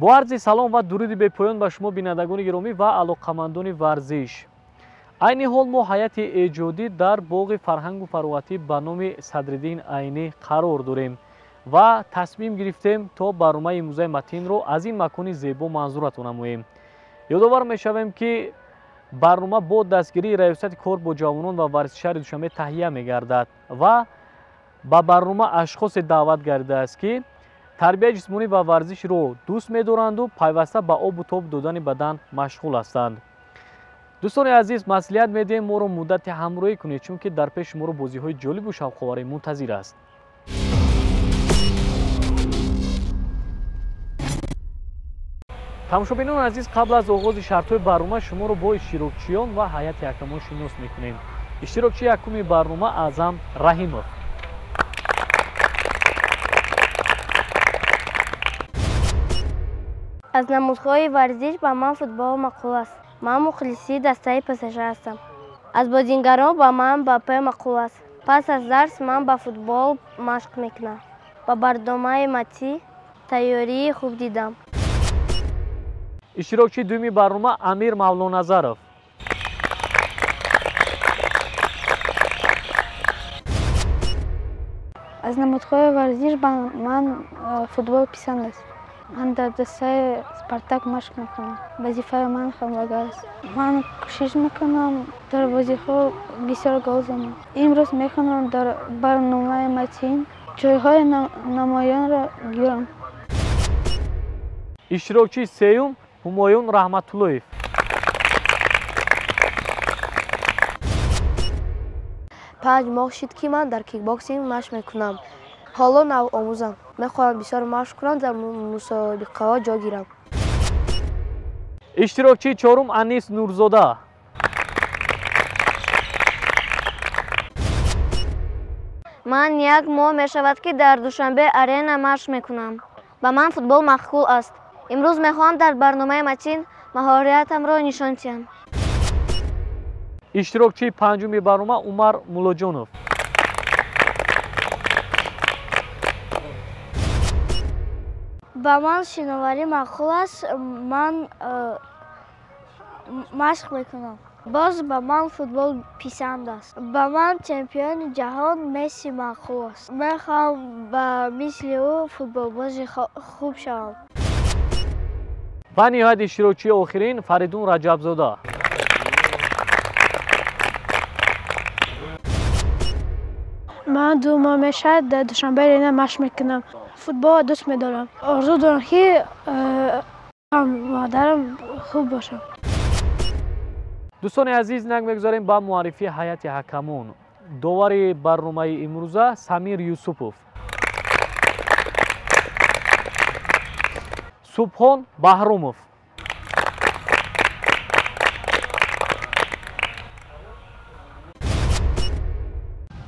با عرض سلام و درود بپایان به شما بینندگان گرامی و علاقمندان ورزش. عین حال ما هیئت ایجادی در باغ فرهنگ و فراغتی به نام صدرالدین عینی قرار داریم و تصمیم گرفتیم تا برنامه امروزه متین رو از این مکان زیبا منظورتون نماییم. یادآور میشویم که برنامه با دستگیری ریاست کار با جوانان و ورزشکار دوشنبه تهیه میگردد و با برنامه اشخاص دعوت گردیده است که تربیت جسمانی و ورزش رو دوست می‌دارند و پیوسته به آب و تاب دادن بدن مشغول هستند. دوستان عزیز، مصلحت می‌دهیم ما رو مدت همراهی کنید چون که در پیش ما رو بازی‌های جالب و شوق‌آور منتظر است. تماشابینان عزیز، قبل از آغاز شرط‌های برنامه شما رو با اشتراکچیان و هیئت حکمان شناس می‌کنیم. اشتراکچی یکم برنامه اعظم رحیمов. از نمودهای ورزش به من فوتبال معقول است. من مخلصی دسته پسش هستم. از بازیگران به من باپه معقول است. پس از درس من به فوتبال مشق میکنم. با برنامه متی تیاری خوب دیدم. اشتراکچی دومی برنامه امیر مولانظرов. از نمودهای ورزش به من فوتبال پسند است. من در دسته سپارتاک مشق میکنم. وظیفه من حمله‌گر است. من کوشش میکنم در بازی‌ها بسیار گل زنم. امروز میخوام در برنامه متین جایهای نمایان را گیرم. اشتراکچی سوم همایون رحمت‌اللهیف. پنج ماه شد که من در کیک باکسینگ مشق میکنم. حالا نو آموزم. میخواهم بسیار مشق کنم در مسابقه ها جا گیرم. اشتراکچی چهارم انیس نورزاده. من یک ماه میشود که در دوشنبه آرینا مشق میکنم. به من فوتبال معقول است. امروز میخواهم در برنامه متین مهارتم را نشان دهم. اشتراکچی پنجم برنامه عمر مولاجانов. به من شناوری معقول است. من مشق میکنم. باز به من فوتبال پسند است. به من چمپیون جهان مسی معقول است. میخوام به مثل او فوتبال بازی خوب شوم. و نهایت اشتراکچی آخرین فریدون رجبزاده. من دو ماه میشه در دوشنبه آرینا مشق میکنم. فوتبال دوست میدارم. آرزو دارم که مادرم خوب باشم. دوستان عزیز، نگ میگذاریم با معرفی هیئت حکمان. داور برنامه امروزه سمیر یوسفov. سبحان بهرامov.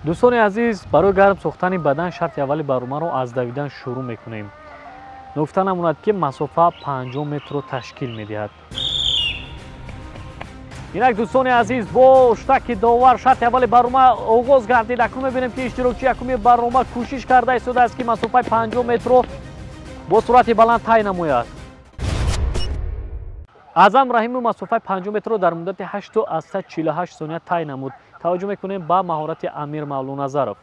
دوستان عزیز، برای گرم ساختن بدن شرط اول برنامه رو از دویدن شروع میکنیم. نکته نماند که مسافه 5 متر رو تشکیل میدهد. اینک دوستان عزیز، با اشتراک داور شرط اول برنامه آغاز گردید. اکنون میبینیم که اشتراکچی یکم برنامه کوشش کرده ایستاده است که مسافه 5 متر رو با سرعت بلند طی نماید. اعظم رحیمov مسافه 5 متر رو در مدت 8 تا از 48 ثانیه طی نمود. توجه میکنیم با مهارت امیر مولانظرov.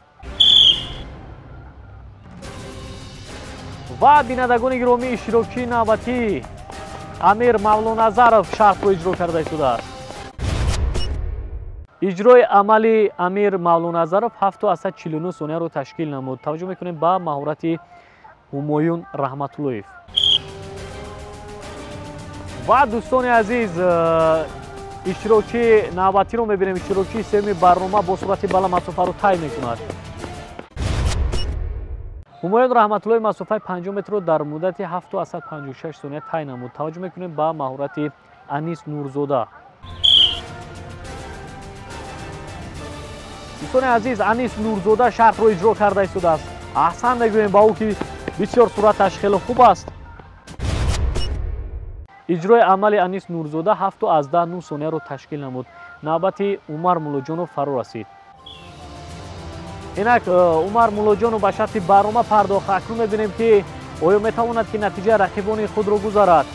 و بینندگان گرامی، اشتراکچی نوبتی امیر مولانظرov شرط رو اجرا کرده ایستاده است. اجرای عملی امیر مولانظرov 7 تا از 49 ثانیه رو تشکیل نمود. توجه میکنیم با مهارت همایون رحمت‌اللهیف. و دوستان عزیز، اشتراکچی نوبتی رو میبینیم. اشتراکچی سوم برنامه با سرعت بالا مسافه رو طی میکند. همایون رحمت‌الله مسافه 5 متر رو در مدت 7 تا از 56 ثانیه طی نمود. توجه میکنیم با مهارت انیس نورزاده. دوستان عزیز، انیس نورزاده شرط رو اجرا کرده ایستاده است. احسن میگوییم با او که بسیار سرعتش خیلی خوب است. اجرای عمل انیس نورزاده 7 تا از 9 ثانیه رو تشکیل نمود. نوبت عمر مولاجانov فرا رسید. اینک عمر مولاجانov به شرط برنامه پرداخت. اکنون میبینیم که оё метавонад ки натиҷаи рақибони худро гузарад?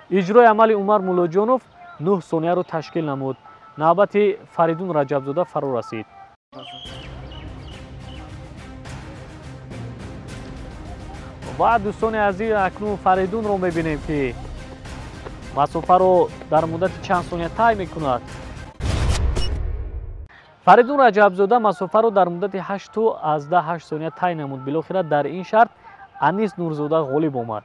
иҷрои амали Умар Муллоҷонов 9 сонияро ташкил намуд. навбати Фаридун Раҷабзода фаро расид. ва дӯстони азиз, акнун Фаридунро мебинем ки масофаро дар муддати чанд сония тай мекунад. Фаридун Раҷабзода масофаро дар муддати 8 сония тай намуд. Билохира дар ин шарт Анис Нурзода ғолиб омад.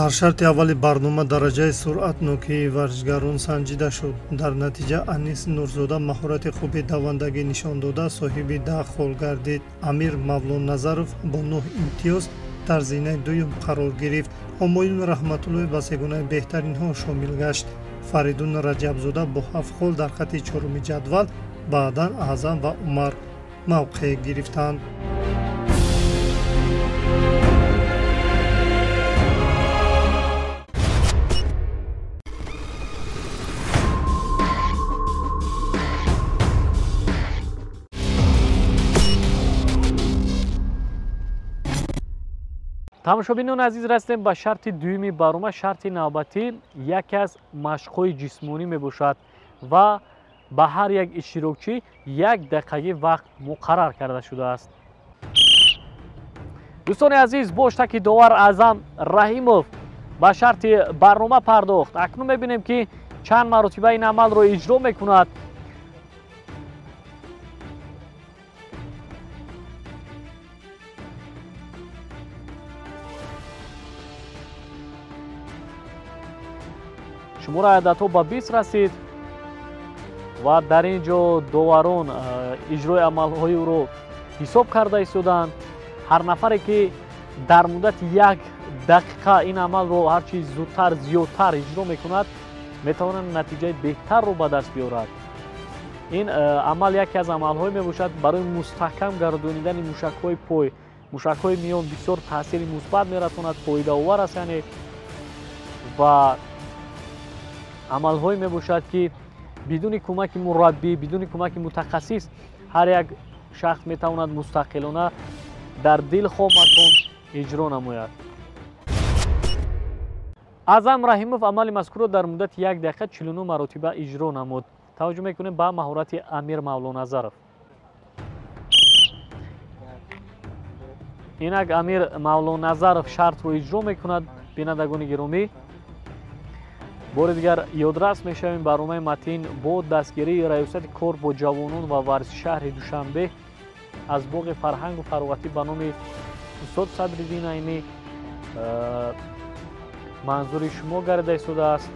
дар шарти аввали барнома дараҷаи суръат нокияи варзишгарон санҷида шуд. дар натиҷа Анис Нурзода маҳорати хуби давандагӣ нишон дода соҳиби 10 хол гардид. Амир Мавлоназаров бо 9 имтиёз дар зинаи дуюм қарор гирифт. ҳумоюн Раҳматуллоев ба сегонаи беҳтаринҳо шомил гашт. Фаридун Раҷабзода бо 7 хол дар хатти чоруми ҷадвал, баъдан Аъзам ва Умар мавқеъ гирифтанд. тамошобинони азиз, растем ба шарти дуюми барома. шарти навбатӣ яке аз машқҳои ҷисмонӣ мебошад ва ба ҳар як иштирокчӣ 1 дақиқаги вақт муқаррар карда шудааст. дӯстони азиз, бо штаки довар Аъзам Раҳимов ба шарти барнома пардохт. акнун мебинем ки чанд маротиба ин амалро иҷро мекунад. шумораи ададҳо ба 20 расид ва дар ин ҷо доварон иҷрои амалҳои ӯро ҳисоб карда истоданд. ҳар нафаре ки дар муддати 1 дақиқа ин амалро ҳарчи зудтар зиёдтар иҷро мекунад, метавонад натиҷаи беҳтарро ба даст биёрад. ин амал яке аз амалҳое мебошад барои мустаҳкам гардонидани мушакҳои пой. мушакҳои миён бисёр таъсири мусбат мерасонад, фоидаовар аст яъне, ва амалҳое мебошад ки бидуни кӯмаки мураббӣ, бидуни кӯмаки мутахассис ҳар як шахс метавонад мустақилона дар дилхоҳ макон иҷро намояд. Аъзам Раҳимов амали мазкурро дар муддати 1 дақиқа 49 маротиба иҷро намуд. таваҷҷӯҳ мекунем ба маҳорати Амир Мавлоназаров. инак Амир Мавлоназаров шартро иҷро мекунад. бинандагони гиромӣ, бори дигар ёдрас мешавем барномаи матин бо дастгирии раёсати кор бо ҷавонон ва варзиши шаҳри Душанбе аз боғи фарҳангу фароватӣ ба номи устод Садриддин Айнӣ манзури шумо гарда истодааст.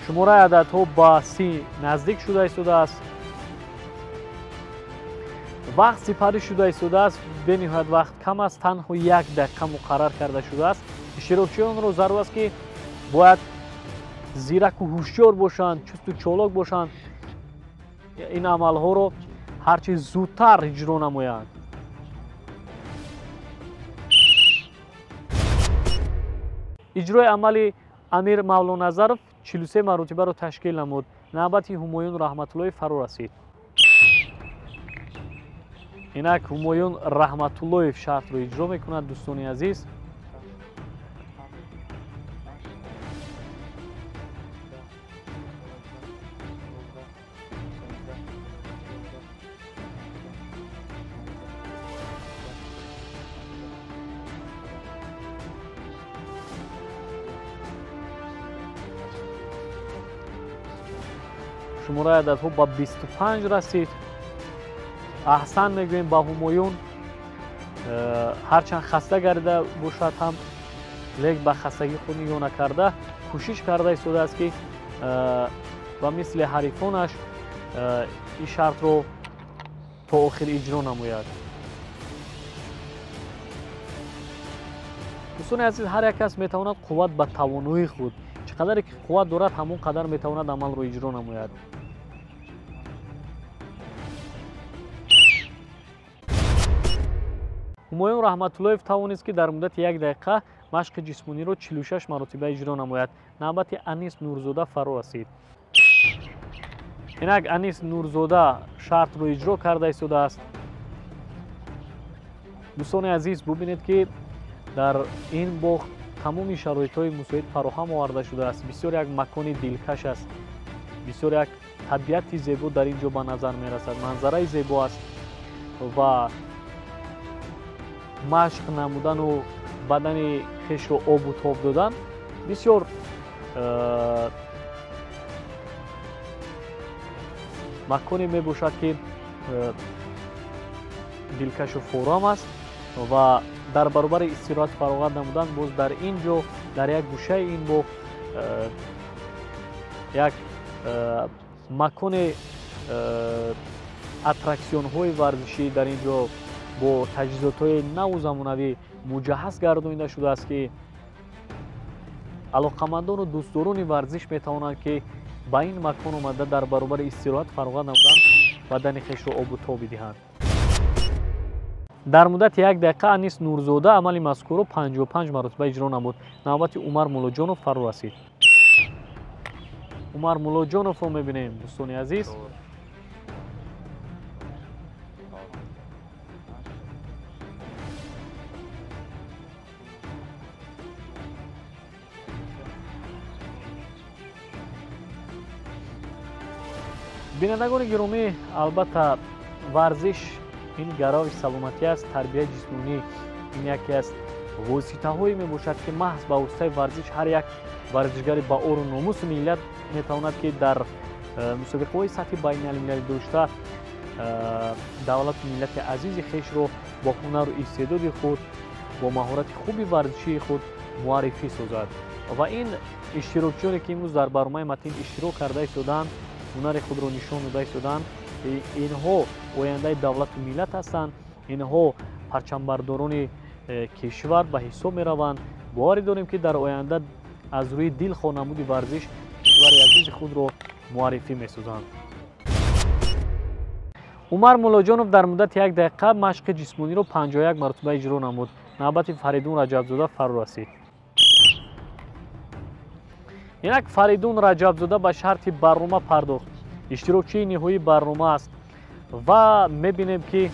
шумораи ададҳо ба 30 наздик шуда истодааст. вақт сипарӣ шуда истодааст. бениҳоят вақт кам аст, танҳо 1 дақиқа муқаррар карда шудааст. иштирокчиёнро зарур аст ки бояд зираку ҳушёр бошанд, чусту чолок бошанд, ин амалҳоро ҳарчи зудтар иҷро намоянд. иҷрои амали Амир Мавлоназаров 43 маротибаро ташкил намуд. навбати Ҳумоюн Раҳматуллоев фаро расид. инак Ҳумоюн Раҳматуллоев шартро иҷро мекунад. дӯстони азиз, шумораи ададҳо ба 25 расид. аҳсан мегӯем ба Ҳумоюн. ҳарчанд хаста гарда бошад ҳам, лек ба хастагӣ худ нигоҳ накарда кӯшиш карда истодааст ки ба мисли ҳарифонаш ин шартро то охир иҷро намояд. дӯстони азиз, ҳар як кас метавонад қувват ба тавонои худ, чӣ қадаре ки қувват дорад, ҳамон қадар метавонад амалро иҷро намояд. ҳумоюн раҳматуллоев тавонист ки дар муддати 1 дақиқа машқи ҷисмониро 46 маротиба иҷро намояд. навбати Анис Нурзода фаро расид. инак Анис Нурзода шартро иҷро карда истодааст. дӯстони азиз, бубинед ки дар ин боғ тамоми шароитҳои мусоид фароҳам оварда шудааст. бисёр як макони дилкаш аст, бисёр як табиати зебо дар ин ҷо ба назар мерасад, манзараи зебо аст ва машқ намудану бадани хешро обу тоб додан бисёр маконе мебошад ки дилкашу форам аст ва дар баробари истироҳат фароғат намудан боз дар ин ҷо дар як гӯшаи ин боғ як макони аттраксионҳои варзишӣ дар ин ҷо бо таҷҳизотҳои наву замонавӣ муҷаҳҳаз гардонида шудааст ки алоқамандону дӯстдорони варзиш метавонанд ки ба ин макон омада дар баробари истироҳат фароғат намудан бадани хешро обу тоб бидиҳанд. дар муддати 1 дақиқа Анис Нурзода амали мазкурро 55 маротиба иҷро намуд. навбати Умар Муллоҷонов фаро расид. Умар Муллоҷоновро мебинем, дӯстони азиз. бинандагони гиромӣ, албатта варзиш ин гарови саломатӣ аст, тарбияи ҷисмонӣ ин яке аз воситаҳое мебошад ки маҳз ба воситаи варзиш ҳар як варзишгари ба ору номуси миллат метавонад ки дар мусобиқаҳои сатҳи байналмилалӣ дошта давлату миллати азизи хешро бо ҳунару истеъдоди худ, бо маҳорати хуби варзишии худ муаррифӣ созад. ва ин иштирокчиёне ки имрӯз дар барномаи матн иштирок карда истоданд, ҳунари худро нишон дода истоданд, инҳо ояндаи давлату миллат ҳастанд, инҳо парчамбардорони кишвар ба ҳисоб мераванд. боварӣ дорем ки дар оянда аз рӯи дил хонамуди варзиш кишвари азизи худро муаррифӣ месозанд. Умар Муллоҷонов дар муддати 1 дақиқа машқи ҷисмониро 51 маротиба иҷро намуд. навбати Фаридун Раҷабзода фаро расид. инак Фаридун Раҷабзода ба шарти барнома пардохт. иштирокчии ниҳоии барнома аст ва мебинем ки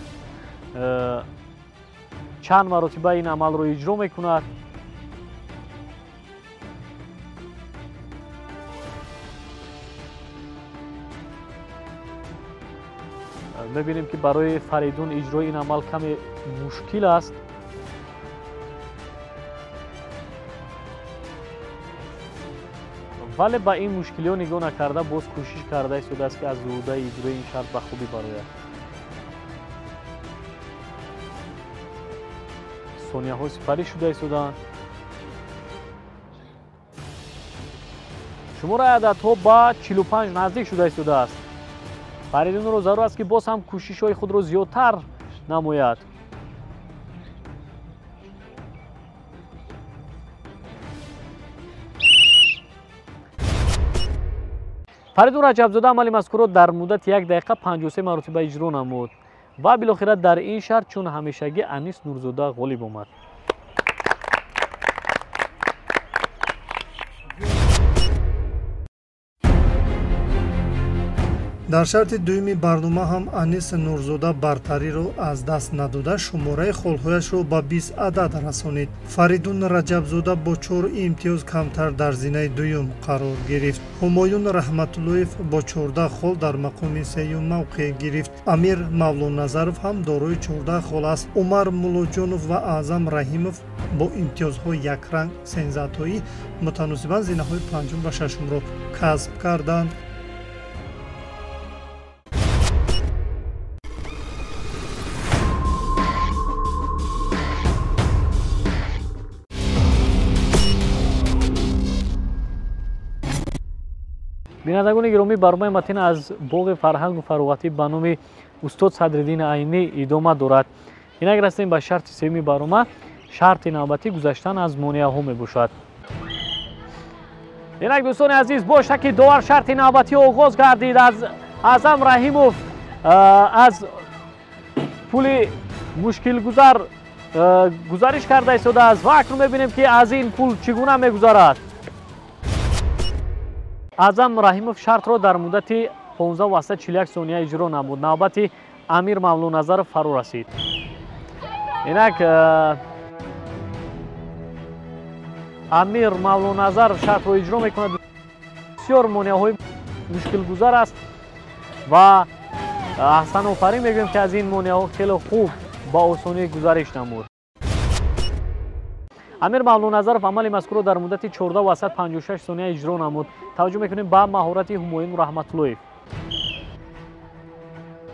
чанд маротиба ин амалро иҷро мекунад. мебинем ки барои Фаридун иҷрои ин амал каме мушкил аст. вале ба ин мушкилиҳо нигоҳ накарда боз кӯшиш карда истодааст ки аз зудаи иҷрои ин шарт ба хубӣ барояд. сонияҳо сипарӣ шуда истоданд. шумори ададҳо ба 45 наздик шуда истодааст. Фаридунро зарур аст ки боз ҳам кӯшишҳои худро зиёдтар намояд. Фаридун Раҷабзода амали мазкурро дар муддати 1 дақиқа 53 маротиба иҷро намуд ва билохира дар ин шарт чун ҳамешагӣ Анис Нурзода ғолиб омад. дар шарти дуюми барнома ҳам Анис Нурзода бартариро аз даст надода шумораи холҳояшро ба 20 адад расонид. Фаридун Раҷабзода бо 4 имтиёз камтар дар зинаи дуюм қарор гирифт. Ҳумоюн Раҳматуллоев бо 14 хол дар мақоми сеюм мавқеъ гирифт. Амир Мавлоназаров ҳам дорои 14 хол аст. Умар Муллоҷонов ва Аъзам Раҳимов бо имтиёзҳои якранг сензатоӣ мутаносибан зинаҳои панҷум ва шашумро касб карданд. бинандагони гиромӣ, барномаи матн аз боғи фарҳангу фароғатӣ ба номи устод Садриддин Айнӣ идома дорад. инак расидем ба шарти сеюми барнома. шарти навбатӣ гузаштан аз монеаҳо мебошад. инак дӯстони азиз, бошад ки довар шарти навбатӣ оғоз гардид. аз Аъзам Раҳимов аз пули мушкилгузар گزارش کرده شده است و اکنون میبینیم که از این پول چگونه میگذارد. اعظم رحیموف شرط را در مدت 15 و 41 ثانیه اجرا نمود. نوبت امیر مولانظر فرو رسید. اینک امیر مولانظر شرط را اجرا میکند. بسیار مانع های مشکل گذار است و احسن آفرین میگویم که از این مانع ها خیلی خوب با آسانی گزارش نمود. امیر مولانظرов عمل مذکور در مدت 14 و 56 ثانیه اجرا نمود. توجه میکنیم به مهارت همایون رحمت‌اللهیف.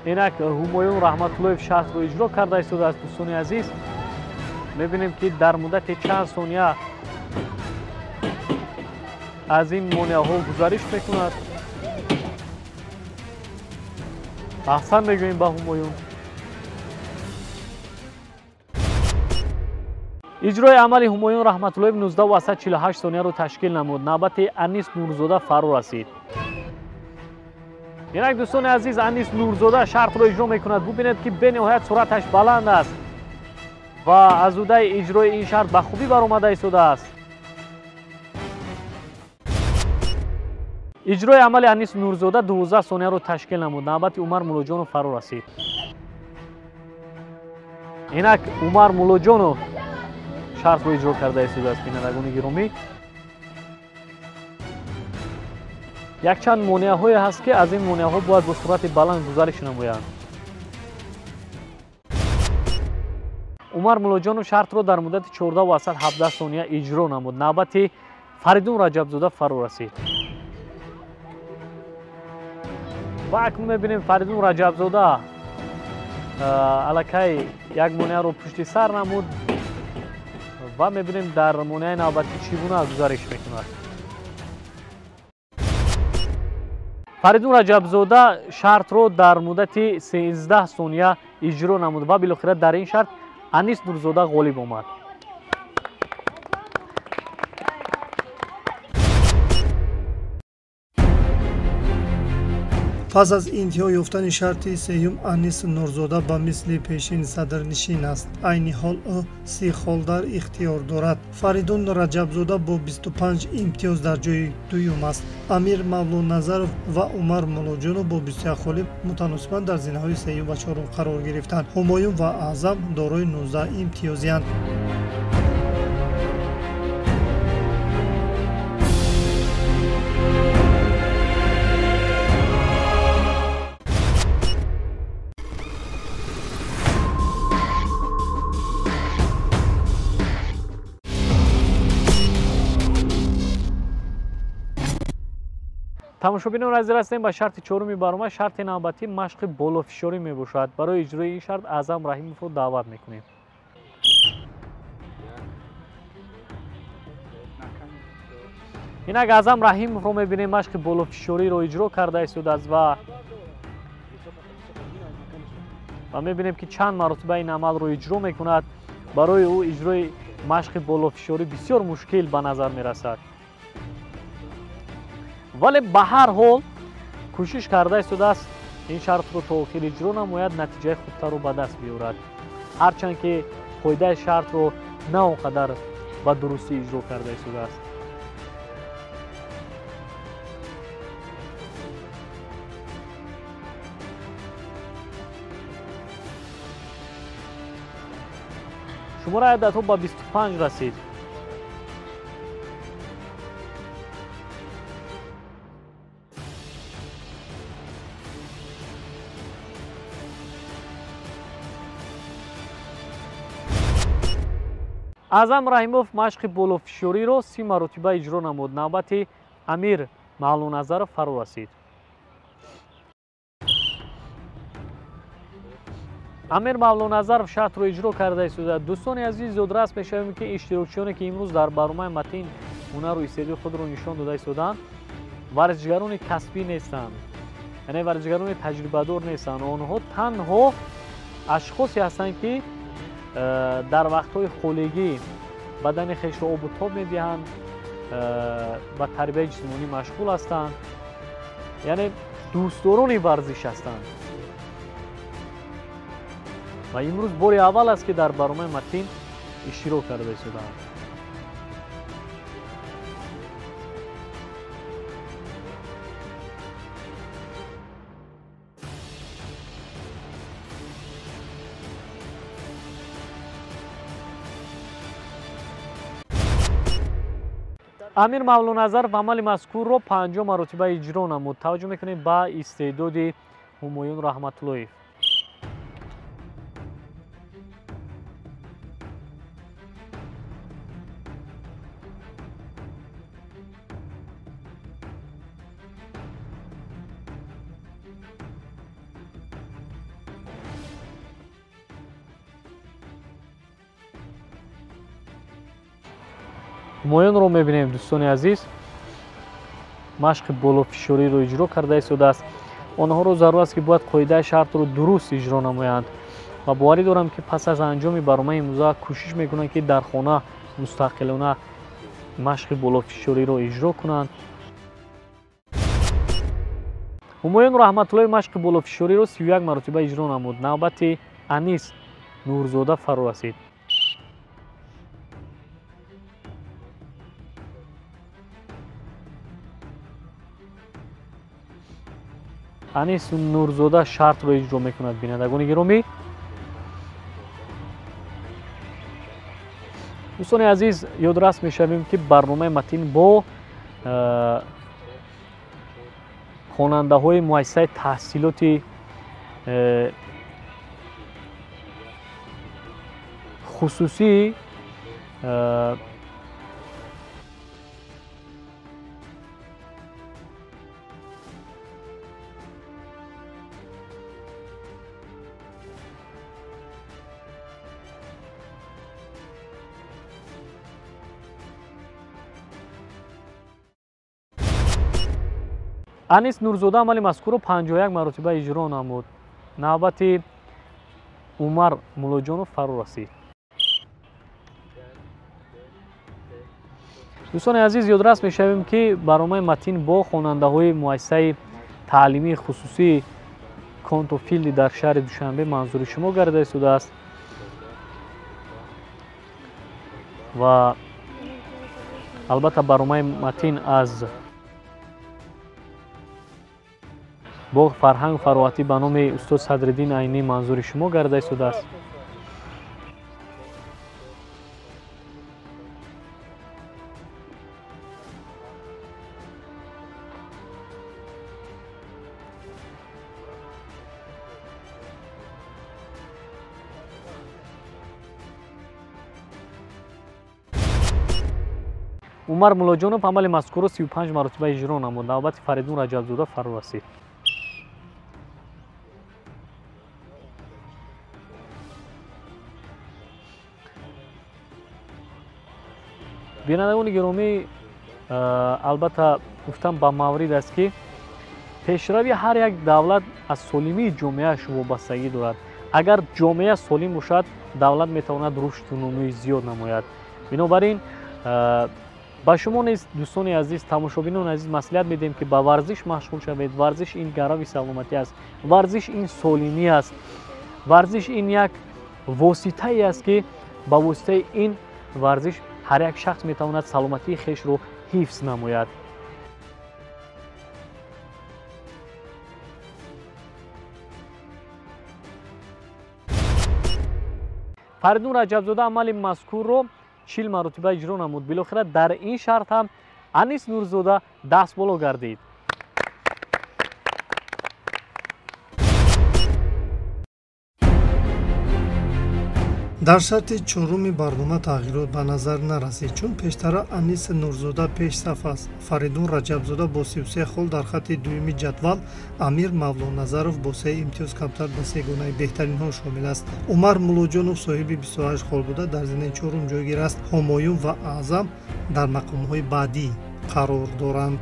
اینک همایون رحمت‌اللهیف شرط رو اجرا کرده است. دوستان عزیز میبینیم که در مدت چند ثانیه از این مانع ها گزارش میکند. احسن میگوییم به همایون. اجرای عمل همایون رحمت‌اللهیف 19 و 48 ثانیه رو تشکیل نمود. نوبت انیس نورزاده فرو رسید. اینک دوستان عزیز انیس نورزاده شرط رو اجرا میکند. ببینید که به نهایت سرعتش بلند است و از اوده اجرای این شرط به خوبی برآمده ایستاده است. اجرای عمل انیس نورزاده 12 ثانیه رو تشکیل نمود. نوبت عمر مولاجانوف فرو رسید. اینک عمر مولاجانوف شرط رو اجرا کرده ایستاده است. بینندگان گرامی یک چند مانع های هست که از این مانع ها باید با سرعت بلند گزارش نمایند. عمر مولاجانوف شرط رو در مدت 14 و 17 ثانیه اجرا نمود. نوبت فریدون رجبزاده فرو رسید. و اکنون میبینیم فریدون رجبزاده الکی یک مانع رو پشت سر نمود و میبینیم در مانع نوبتی چگونه گزارش میکند. فریدون رجبزاده شرط رو در مدت 13 ثانیه اجرا نمود و بالاخره در این شرط انیس نورزاده غالب آمد. پس از انتها یافتن شرط سوم انیس نورزاده به مثل پیشین صدرنشین است. عین حال او 30 خال در اختیار دارد. فریدون رجبزاده با 25 امتیاز در جای دوم است. امیر مولانظرов و عمر مولاجانوف با 21 خال متناسباً در زینه‌های سوم و چهارم قرار گرفتند. همایون و اعظم دارای 19 امتیازی‌اند. تماشابینان عزیز هستیم به شرط چهارم برنامه. شرط نوبتی مشق بالافشاری می باشد. برای اجرای این شرط اعظم رحیموف رو دعوت میکنیم. اینک اعظم رحیموف رو میبینیم مشق بالافشاری رو اجرا کرده ایستاده است و میبینیم که چند مرتبه این عمل رو اجرا میکند. برای او اجرای مشق بالافشاری بسیار مشکل به نظر میرسد. ولی به هر حال کوشش کرده ایستاده است این شرط رو تا آخر اجرا نماید، نتیجه خوبتر رو به دست بیاورد. هرچند که قاعده شرط رو نه اونقدر به درستی اجرا کرده ایستاده است. شماره عددها با 25 رسید. اعظم رحیموف مشق بالافشاری رو 30 مرتبه اجرا نمود. نوبت امیر مولانظرов فرو رسید. امیر مولانظرов شرط رو اجرا کرده ایستاده. دوستان عزیز زودرس میشویم که اشتراکچیانی که امروز در برنامه متین هنر و استعداد خود رو نشان داده ایستادند ورزشگران کسبی نیستند، یعنی ورزشگران تجربه دار نیستند. آنها تنها اشخاصی هستند که در وقت‌های خولگی بدن خیش را آب و تاب می‌دهند، با تربیت جسمانی مشغول هستند، یعنی دوستداران ورزش هستند ва имрӯз бори аввал аст ки дар барномаи матин иштирок карда истодаам. амир мавлоназаров амали мазкурро 5 маротиба иҷро намуд. таваҷҷӯҳ мекунем ба истеъдоди ҳумоюн раҳматуллоев. ҳумоюнро мебинем дӯстони азиз, машқи болофишориро иҷро карда истодааст. онҳоро зарур аст ки бояд қоидаи шартро дуруст иҷро намоянд ва боварӣ дорам ки пас аз анҷоми барномаи имрӯза кӯшиш мекунанд ки дар хона мустақилона машқи болофишориро иҷро кунанд. ҳумоюн раҳматуллоев машқи болофишориро 31 маротиба иҷро намуд. навбати Анис Нурзода фаро расид. Анис Нурзода шартро иҷро мекунад. бинандагони гиромӣ, дӯстони азиз, ёдрас мешавем ки барномаи матин бо хонандаҳои муассисаи таҳсилоти хусусӣ Анис Нурзода амали мазкурро 51 маротиба иҷро намуд. навбати Умар Муллоҷонов фаро расид. дӯстони азиз, ёдрас мешавем ки барномаи матин бо хонандаҳои муассисаи таълимии хусусии Контофилди дар шаҳри Душанбе манзури шумо гарда истодааст ва албатта барномаи матин аз боғ фарҳангу фароватӣ ба номи устод Садриддин Айнӣ манзури шумо гарда истодааст. Умар Муллоҷонов амали мазкурро 35 маротиба иҷро намуд. навбати Фаридун Раҷабзода фаро расид. бинандагони гиромӣ, албатта гуфтам ба маврид аст ки пешрави ҳар як давлат аз солимии ҷомеааш вобастагӣ дорад. агар ҷомеа солим бошад, давлат метавонад рушду нумӯи зиёд намояд. бинобар ин ба шумо низ дӯстони азиз, тамошобинони азиз маслиҳат медиҳем ки ба варзиш машғул шавед. варзиш ин гарави саломатӣ аст. варзиш ин солимӣ аст. варзиш ин як воситае аст ки ба воситаи ин варзиш ҳар як шахс метавонад саломатии хешро ҳифз намояд. Фаридун Раҷабзода амали мазкурро 40 маротиба иҷро намуд. билохира дар ин шарт ҳам Анис Нурзода дастболо гардид. дар шарти чоруми барнома тағйирот ба назар нарасид, чун пештара Анис Нурзода пеш саф аст. Фаридун Раҷабзода бо 33 хол дар хатти дуюми ҷадвал, Амир Мавлоназаров бо 3 имтиёз камтар ба сегонаи беҳтаринҳо шомил аст. Умар Муллоҷонов соҳиби 28 хол буда дар зини чорум ҷойгир аст. Ҳумоюн ва Аъзам дар мақомҳои баъдӣ қарор доранд.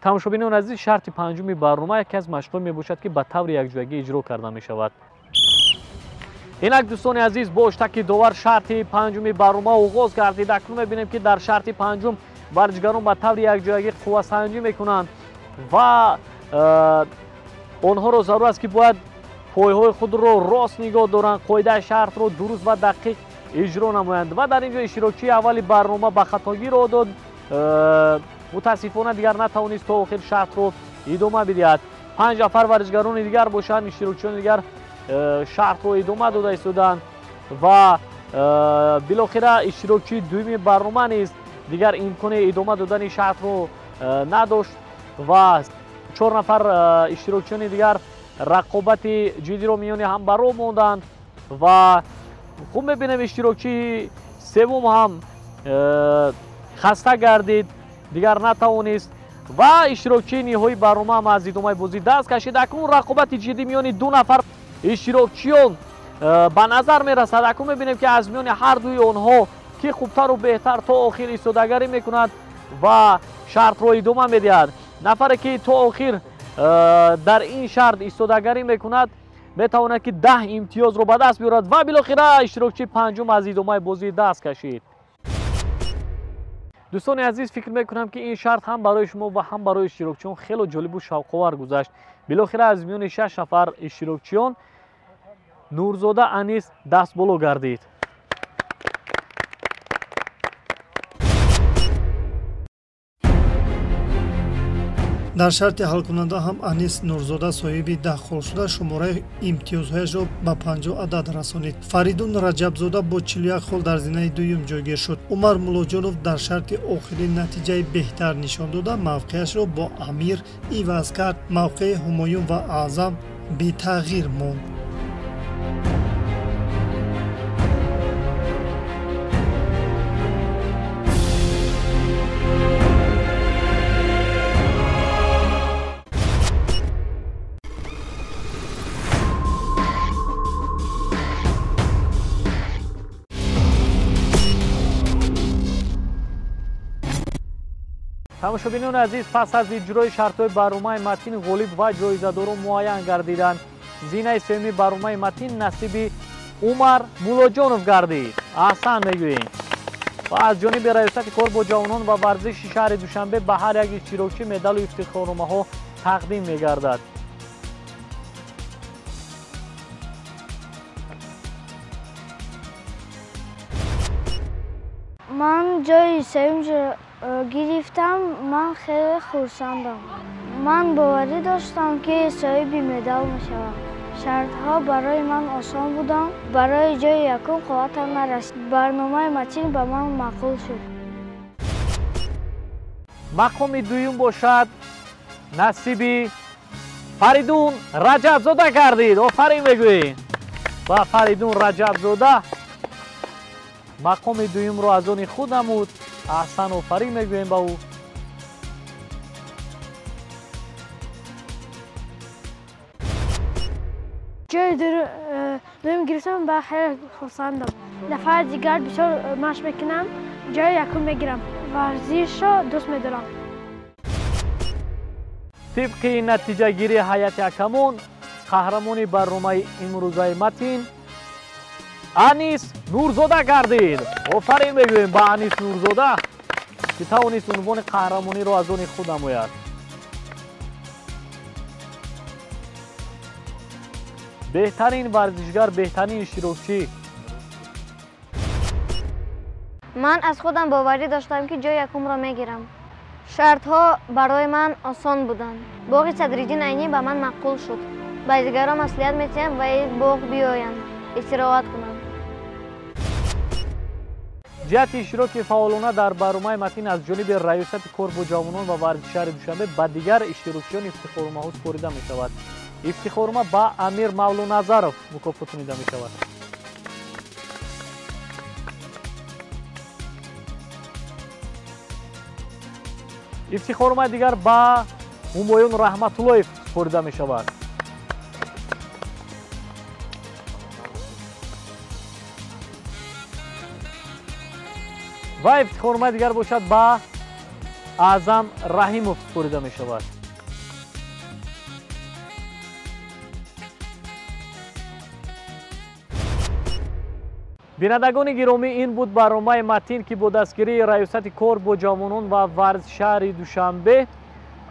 тамошобинон азиз, шарти панҷуми барнома яке аз машқҳое мебошад ки ба таври якҷоягӣ иҷро карда мешавад. инак дӯстони азиз, бо иштаки довар шарти панҷуми барнома оғоз гардид. акнун мебинем ки дар шарти панҷум варзишгарон ба таври якҷоягӣ қуввасанҷӣ мекунанд ва онҳоро зарур аст ки бояд пойҳои худро рост нигоҳ доранд, қоидаи шартро дуруст ва дақиқ иҷро намоянд. ва дар ин ҷо иштирокчии аввали барнома ба хатогӣ роҳ дод. мутаассифона дигар натавонист то охир шартро идома бидиҳад. 5 нафар варзишгарони дигар бошанд, иштирокчиёни дигар шартро идома дода истоданд ва билохира иштирокчии дуюми барнома низ дигар имкони идома додани шартро надошт ва 4 нафар иштирокчиёни дигар рақобати ҷиддиро миёни ҳамбаро монданд ва хуб мебинем иштирокчии севум ҳам хаста гардид, дигар натавонист ва иштирокчии ниҳоии барнома ҳам аз идомаи бозӣ даст кашид. акнун рақобати ҷиддӣ миёни 2 нафар иштирокчиён ба назар мерасад. акнун мебинем ки аз миёни ҳар дуи онҳо ки хубтару беҳтар то охир истодагарӣ мекунад ва шартро идома медиҳад. нафаре ки то охир дар ин шарт истодагарӣ мекунад метавонад ки 10 имтиёзро ба даст биёрад ва билохира иштирокчии панҷум аз идомаи бозӣ даст кашид. дӯстони азиз, фикр мекунам ки ин шарт ҳам барои шумо ва ҳам барои иштирокчиён хело ҷолибу шавқовар гузашт. билохира аз миёни 6 нафар иштирокчиён Нурзода Анис дастболо гардид. дар шарти ҳалкунанда ҳам Анис Нурзода соҳиби 10 хол шуда шумораи имтиёзҳояшро ба 50 адад расонид. Фаридун Раҷабзода бо 41 хол дар зинаи дуюм ҷойгир шуд. Умар Муллоҷонов дар шарти охирин натиҷаи беҳтар нишон дода мавқеашро бо Амир иваз кард. мавқеи Ҳумоюн ва Аъзам бетағйир монд. тамошобинони азиз, пас аз иҷрои шартҳои барномаи матин ғолиб ва ҷоизадоро муайян гардиданд. зинаи севуми барномаи матин насиби Умар Муллоҷонов гардид. аҳсан мегӯем. ва аз ҷониби раёсати кор бо ҷавонон ва варзиши шаҳри Душанбе ба ҳар як иштирокчӣ медалу ифтихорномаҳо тақдим мегардад. ман ҷои севумро гирифтам. ман хеле хурсандам. ман боварӣ доштам ки соҳиби медал мешавам. шартҳо барои ман осон буданд. барои ҷои якум қувватам нарасид. барномаи матин ба ман маъқул шуд. мақоми дуюм бошад насиби Фаридун Раҷабзода гардид. офарин мегӯем ба Фаридун Раҷабзода. мақоми дуюмро аз они худ намуд. аҳсан, офарин мегӯем ба ӯ. ҷои дуюм гирифтам ба хеле хурсандам. дафъаи дигар бисёр машқ мекунам, ҷои якум мегирам. варзишро дӯст медорам. тибқи натиҷагирии ҳайати ҳакамон, қаҳрамони барномаи имрӯзаи матин Анис Нурзода гардид. офарин мегӯем ба Анис Нурзода ки тавонист унвони қаҳрамониро аз они худ намояд. беҳтарин варзишгар, беҳтарин иштирокчӣ. ман аз худам боварӣ доштам ки ҷои якумро мегирам. шартҳо барои ман осон буданд. боғи Садриддин Айнӣ ба ман маъқул шуд. ба дигарон маслиҳат метиҳам ба ин боғ биёянд, истироҳат кунанд. ҷиҳати иштироки фаъолона дар барномаи матин аз ҷониби раёсати кор бо ҷавонон ва варзиши шаҳри Душанбе ба дигар иштирокчиён ифтихорномаҳо супорида мешавад. ифтихорнома ба Амир Мавлуназаров мукофотонида мешавад. ифтихорномаи дигар ба Ҳумоюн Раҳматуллоев супорида мешавад. ва ифтихорномаи дигар бошад ба аъзам раҳимов супорида мешавад. бинандагони гиромӣ, ин буд барномаи матин ки бо дастгирии раёсати кор бо ҷавонон ва варз шаҳри душанбе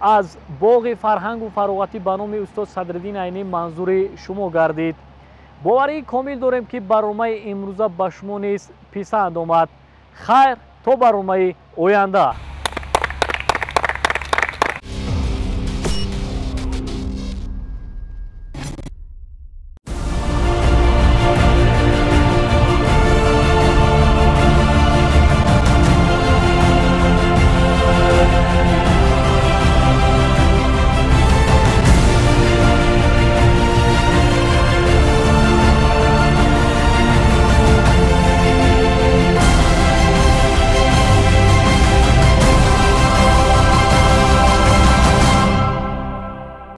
аз боғи фарҳангу фароғатӣ ба номи устод Садриддин Айнӣ манзури шумо гардид. боварии комил дорем ки барномаи имрӯза ба шумо низ писанд омад. хайр то барномаи оянда.